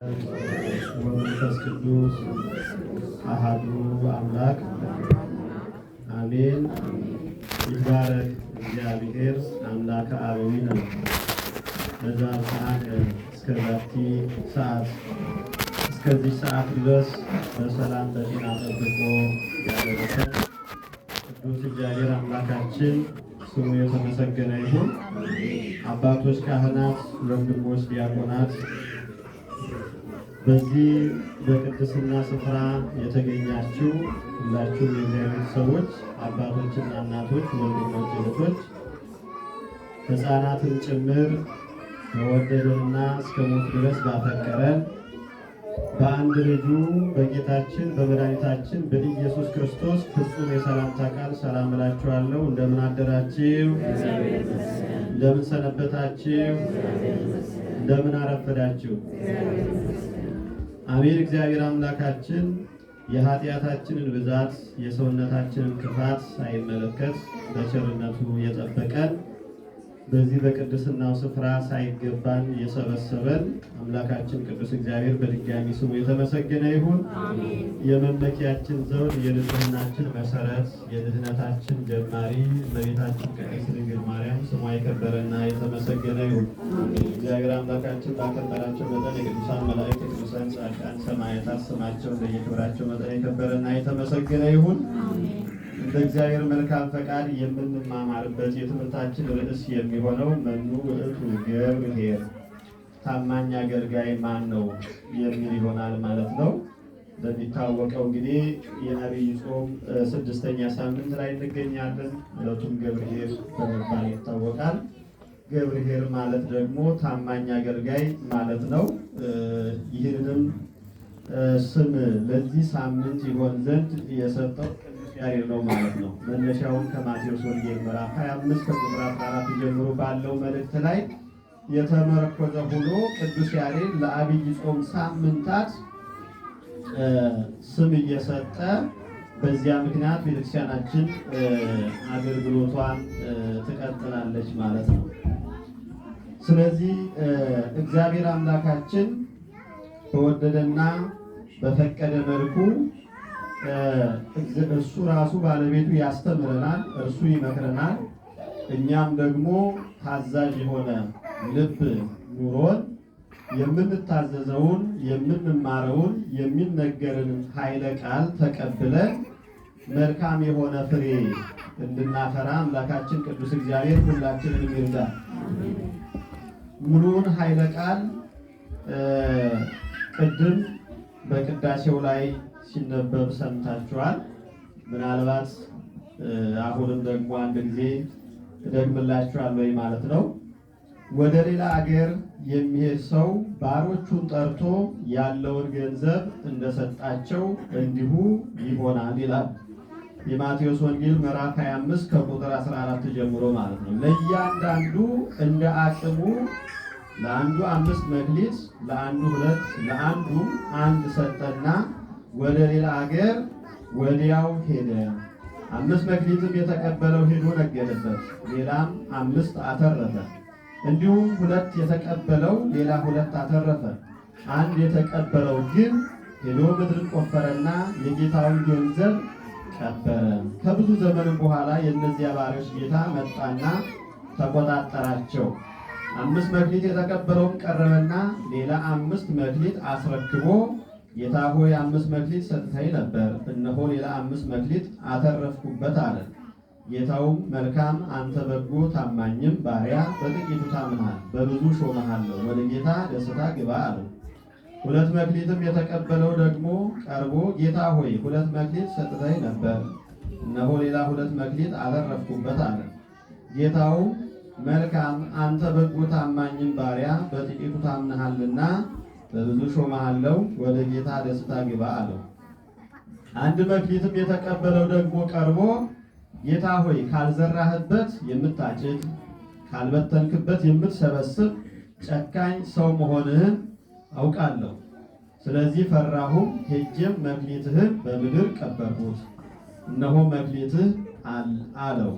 ወመንፈስ ቅዱስ አሐዱ አምላክ አሜን። ይትባረክ እግዚአብሔር አምላከ አበዊነ ለዘአብጽሐነ እስከዛቲ ሰዓት እስከዚህ ሰዓት ድረስ በሰላም በጤና ጠብቆ ያደረሰን ቅዱስ እግዚአብሔር አምላካችን ስሙ የተመሰገነ ይሁን። አባቶች ካህናት፣ ወንድሞች ዲያቆናት፣ በዚህ በቅድስና ስፍራ የተገኛችሁ ሁላችሁም የእግዚአብሔር ሰዎች፣ አባቶችና እናቶች፣ ወንድሞች፣ እህቶች፣ ሕፃናትን ጭምር በወደደንና እስከ ሞት ድረስ ባፈቀረን በአንድ ልጁ በጌታችን በመድኃኒታችን በኢየሱስ ክርስቶስ ፍጹም የሰላምታ ቃል ሰላም እላችኋለሁ። እንደምን አደራችሁ? እንደምን ሰነበታችሁ? እንደምን አረፈዳችሁ? አሜን። እግዚአብሔር አምላካችን የኃጢአታችንን ብዛት የሰውነታችንን ክፋት ሳይመለከት በቸርነቱ የጠበቀን በዚህ በቅድስናው ስፍራ ሳይገባን የሰበሰበን አምላካችን ቅዱስ እግዚአብሔር በድጋሚ ስሙ የተመሰገነ ይሁን። የመመኪያችን ዘውድ፣ የንጽህናችን መሰረት፣ የድህነታችን ጀማሪ እመቤታችን ቅድስት ድንግል ማርያም ስሟ የከበረና የተመሰገነ ይሁን። እግዚአብሔር አምላካችን ባከበራቸው መጠን የቅዱሳን መላእክት፣ ቅዱሳን ጻድቃን፣ ሰማዕታት ስማቸው እንደየክብራቸው መጠን የከበረና የተመሰገነ ይሁን። እንደ እግዚአብሔር መልካም ፈቃድ የምንማማርበት የትምህርታችን ርዕስ የሚሆነው መኑ ውእቱ ገብርኄር፣ ታማኝ አገልጋይ ማን ነው የሚል ይሆናል ማለት ነው። እንደሚታወቀው እንግዲህ የዐቢይ ጾም 6ኛ ሳምንት ላይ እንገኛለን። ዕለቱም ገብርኄር በመባል ይታወቃል። ገብርኄር ማለት ደግሞ ታማኝ አገልጋይ ማለት ነው። ይህንንም ስም ለዚህ ሳምንት ይሆን ዘንድ የሰጠው ያሬድ ነው ማለት ነው። መነሻውን ከማቴዎስ ወንጌል ምዕራፍ 25 ከቁጥር 14 ጀምሮ ባለው መልእክት ላይ የተመረኮዘ ሆኖ ቅዱስ ያሬድ ለዐቢይ ጾም ሳምንታት ስም እየሰጠ በዚያ ምክንያት ቤተክርስቲያናችን አገልግሎቷን ትቀጥላለች ማለት ነው። ስለዚህ እግዚአብሔር አምላካችን በወደደና በፈቀደ መልኩ እሱ ራሱ ባለቤቱ ያስተምረናል፣ እርሱ ይመክረናል። እኛም ደግሞ ታዛዥ የሆነ ልብ ኑሮን የምንታዘዘውን የምንማረውን የሚነገርን ኃይለ ቃል ተቀብለን መልካም የሆነ ፍሬ እንድናፈራ አምላካችን ቅዱስ እግዚአብሔር ሁላችንን ይርዳል። ሙሉውን ኃይለ ቃል ቅድም በቅዳሴው ላይ ሲነበብ ሰምታችኋል። ምናልባት አሁንም ደግሞ አንድ ጊዜ እደግምላችኋለሁ ማለት ነው። ወደ ሌላ አገር የሚሄድ ሰው ባሮቹን ጠርቶ ያለውን ገንዘብ እንደሰጣቸው እንዲሁ ይሆናል ይላል የማቴዎስ ወንጌል ምዕራፍ 25 ከቁጥር 14 ጀምሮ ማለት ነው። ለእያንዳንዱ እንደ አቅሙ ለአንዱ 5 መክሊት፣ ለአንዱ 2፣ ለአንዱ 1 ሰጠና ወደ ሌላ አገር ወዲያው ሄደ። 5 መክሊትም የተቀበለው ሄዶ ነገደበት፣ ሌላም 5 አተረፈ። እንዲሁም 2 የተቀበለው ሌላ 2 አተረፈ። 1 የተቀበለው ግን ሄዶ ምድርን ቆፈረና የጌታውን ገንዘብ ቀበረ። ከብዙ ዘመንም በኋላ የእነዚያ ባሪያዎች ጌታ መጣና ተቆጣጠራቸው። 5 መክሊት የተቀበለውም ቀረበና ሌላ 5 መክሊት አስረክቦ ጌታ ሆይ 5 መክሊት ሰጥተኸኝ ነበር፣ እነሆ ሌላ 5 መክሊት አተረፍኩበት አለ። ጌታውም መልካም አንተ በጎ ታማኝም ባሪያ፣ በጥቂቱ ታምነሃል፣ በብዙ ሾመሃለሁ፣ ወደ ጌታ ደስታ ግባ አለው። 2 መክሊትም የተቀበለው ደግሞ ቀርቦ ጌታ ሆይ 2 መክሊት ሰጥተኸኝ ነበር፣ እነሆ ሌላ 2 መክሊት አተረፍኩበት አለ። ጌታውም መልካም አንተ በጎ ታማኝም ባሪያ፣ በጥቂቱ ታምነሃልና በብዙ ሾመሃለሁ፣ ወደ ጌታ ደስታ ግባ አለው። 1 መክሊትም የተቀበለው ደግሞ ቀርቦ ጌታ ሆይ ካልዘራህበት የምታጭድ ካልበተንክበት የምትሰበስብ ጨካኝ ሰው መሆንህን አውቃለሁ። ስለዚህ ፈራሁም፣ ሄጄም መክሊትህን በምድር ቀበርሁት፣ እነሆ መክሊትህ አለው።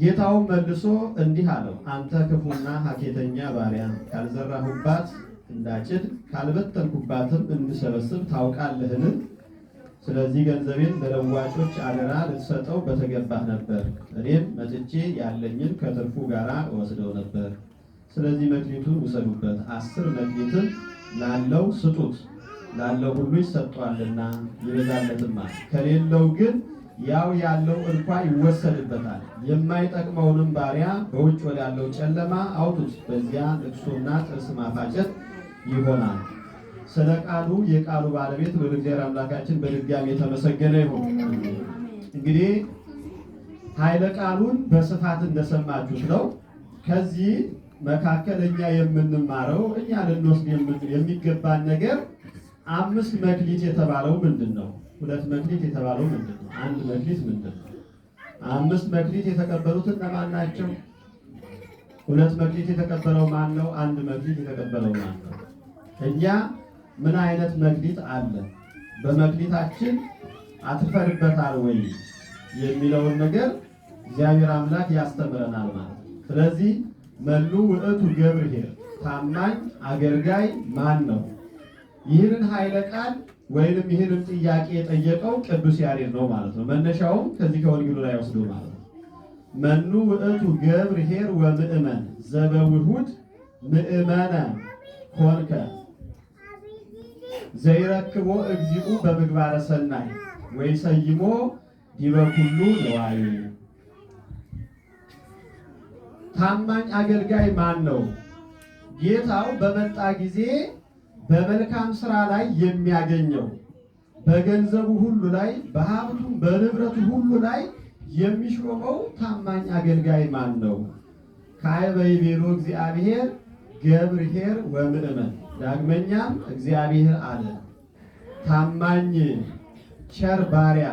ጌታውም መልሶ እንዲህ አለው፣ አንተ ክፉና ሐኬተኛ ባሪያ፣ ካልዘራሁባት እንዳጭድ ካልበተንኩባትም እንሰበስብ ታውቃለህን? ስለዚህ ገንዘቤን ለለዋጮች አደራ ልትሰጠው በተገባህ ነበር። እኔም መጥቼ ያለኝን ከትርፉ ጋር እወስደው ነበር። ስለዚህ መክሊቱን ውሰዱበት፣ 10 መክሊትን ላለው ስጡት፣ ላለው ሁሉ ይሰጠዋልና ይበዛለትማል። ከሌለው ግን ያው ያለው እንኳ ይወሰድበታል። የማይጠቅመውንም ባሪያ በውጭ ወዳለው ጨለማ አውጡት፣ በዚያ ልቅሶና ጥርስ ማፋጨት ይሆናል። ስለ ቃሉ የቃሉ ባለቤት በእግዚአብሔር አምላካችን በድጋሚ የተመሰገነ ይሁን። እንግዲህ ኃይለ ቃሉን በስፋት እንደሰማችሁት ነው። ከዚህ መካከል እኛ የምንማረው እኛ ልንወስድ የሚገባን ነገር 5 መክሊት የተባለው ምንድን ነው? 2 መክሊት የተባለው ምንድን ነው? 1 መክሊት ምንድን ነው? 5 መክሊት የተቀበሉት እነማን ናቸው? 2 መክሊት የተቀበለው ማን ነው? 1 መክሊት የተቀበለው ማን ነው? እኛ ምን አይነት መክሊት አለ? በመክሊታችን አትፈርበታል ወይ የሚለውን ነገር እግዚአብሔር አምላክ ያስተምረናል ማለት ነው። ስለዚህ መኑ ውእቱ ገብርኄር፣ ታማኝ አገልጋይ ማን ነው? ይህንን ኃይለ ቃል ወይንም ይህንን ጥያቄ የጠየቀው ቅዱስ ያሬድ ነው ማለት ነው። መነሻውም ከዚህ ከወንጌሉ ላይ ወስዶ ማለት ነው። መኑ ውእቱ ገብርኄር ወምእመን ዘበውሁድ ምእመነ ኮንከ ዘይረክቦ እግዚኡ በምግባረ ሰናይ ወይሰይሞ ዲበ ኩሉ ነዋይ። ታማኝ አገልጋይ ማን ነው? ጌታው በመጣ ጊዜ በመልካም ስራ ላይ የሚያገኘው፣ በገንዘቡ ሁሉ ላይ፣ በሀብቱ በንብረቱ ሁሉ ላይ የሚሾመው ታማኝ አገልጋይ ማን ነው? ካዕበ ይቤሎ እግዚአብሔር ገብርኄር ወምእመን። ዳግመኛም እግዚአብሔር አለ ታማኝ ቸር ባሪያ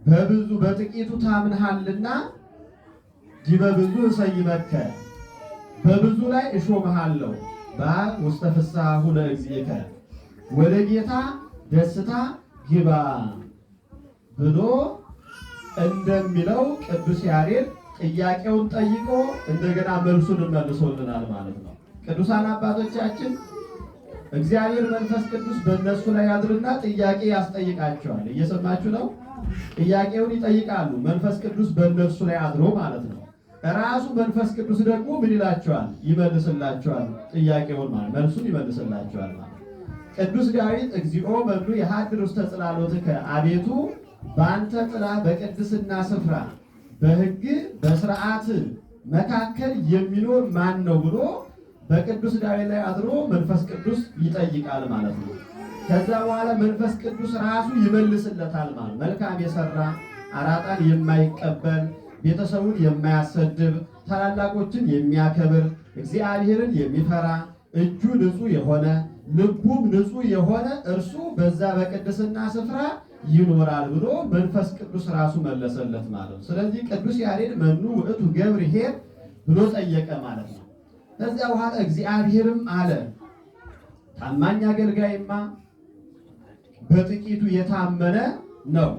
በብዙ በጥቂቱ ታምንሃልና ዲበ ብዙ እሰይመከ፣ በብዙ ላይ እሾምሃለሁ። በውስተ ፍስሐሁ ለእግዚእከ፣ ወደ ጌታ ደስታ ግባ ብሎ እንደሚለው ቅዱስ ያሬድ ጥያቄውን ጠይቆ እንደገና መልሱን መልሶልናል ማለት ነው። ቅዱሳን አባቶቻችን እግዚአብሔር መንፈስ ቅዱስ በእነሱ ላይ ያድርና ጥያቄ ያስጠይቃቸዋል። እየሰማችሁ ነው? ጥያቄውን ይጠይቃሉ። መንፈስ ቅዱስ በእነሱ ላይ አድሮ ማለት ነው። ራሱ መንፈስ ቅዱስ ደግሞ ምን ይላቸዋል? ይመልስላቸዋል። ጥያቄውን ማለት መልሱን ይመልስላቸዋል ማለት። ቅዱስ ዳዊት እግዚኦ መኑ የሐድር ውስተ ጽላሎትከ፣ አቤቱ በአንተ ጥላ በቅድስና ስፍራ በሕግ በስርዓት መካከል የሚኖር ማን ነው ብሎ በቅዱስ ዳዊት ላይ አድሮ መንፈስ ቅዱስ ይጠይቃል ማለት ነው። ከዛ በኋላ መንፈስ ቅዱስ ራሱ ይመልስለታል ማለት። መልካም የሰራ አራጣን የማይቀበል ቤተሰቡን የማያሰድብ ታላላቆችን የሚያከብር እግዚአብሔርን የሚፈራ እጁ ንጹሕ የሆነ ልቡም ንጹሕ የሆነ እርሱ በዛ በቅድስና ስፍራ ይኖራል ብሎ መንፈስ ቅዱስ ራሱ መለሰለት ማለት ነው። ስለዚህ ቅዱስ ያሬድ መኑ ውእቱ ገብርኄር ብሎ ጠየቀ ማለት ነው። ከዚያ በኋላ እግዚአብሔርም አለ ታማኝ አገልጋይማ በጥቂቱ የታመነ ነው፣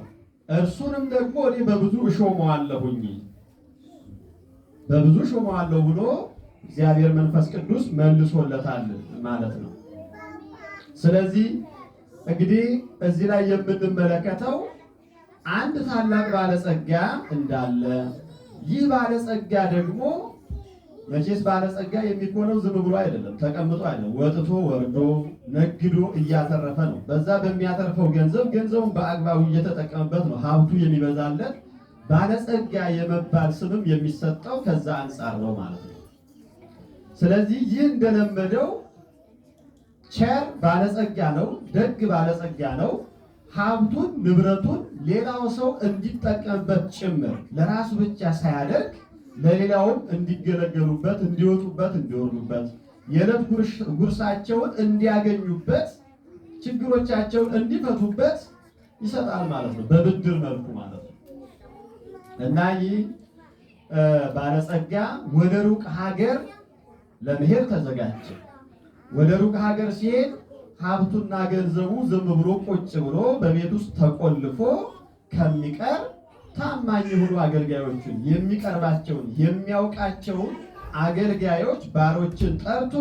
እርሱንም ደግሞ እኔ በብዙ እሾመዋለሁኝ፣ በብዙ እሾመዋለሁ ብሎ እግዚአብሔር መንፈስ ቅዱስ መልሶለታል ማለት ነው። ስለዚህ እንግዲህ እዚህ ላይ የምንመለከተው አንድ ታላቅ ባለጸጋ እንዳለ፣ ይህ ባለጸጋ ደግሞ መቼስ ባለጸጋ የሚኮነው ዝም ብሎ አይደለም፣ ተቀምጦ አይደለም፣ ወጥቶ ወርዶ ነግዶ እያተረፈ ነው። በዛ በሚያተርፈው ገንዘቡን በአግባቡ እየተጠቀመበት ነው ሀብቱ የሚበዛለት። ባለጸጋ የመባል ስምም የሚሰጠው ከዛ አንጻር ነው ማለት ነው። ስለዚህ ይህ እንደለመደው ቸር ባለጸጋ ነው፣ ደግ ባለጸጋ ነው። ሀብቱን ንብረቱን ሌላው ሰው እንዲጠቀምበት ጭምር ለራሱ ብቻ ሳያደርግ ለሌላውም እንዲገለገሉበት፣ እንዲወጡበት፣ እንዲወርዱበት፣ የዕለት ጉርሳቸውን እንዲያገኙበት፣ ችግሮቻቸውን እንዲፈቱበት ይሰጣል ማለት ነው፣ በብድር መልኩ ማለት ነው። እና ይህ ባለጸጋ ወደ ሩቅ ሀገር ለመሄድ ተዘጋጀ። ወደ ሩቅ ሀገር ሲሄድ ሀብቱና ገንዘቡ ዝም ብሎ ቁጭ ብሎ በቤት ውስጥ ተቆልፎ ከሚቀር ታማኝ የሆኑ አገልጋዮችን የሚቀርባቸውን የሚያውቃቸውን አገልጋዮች ባሮችን ጠርቶ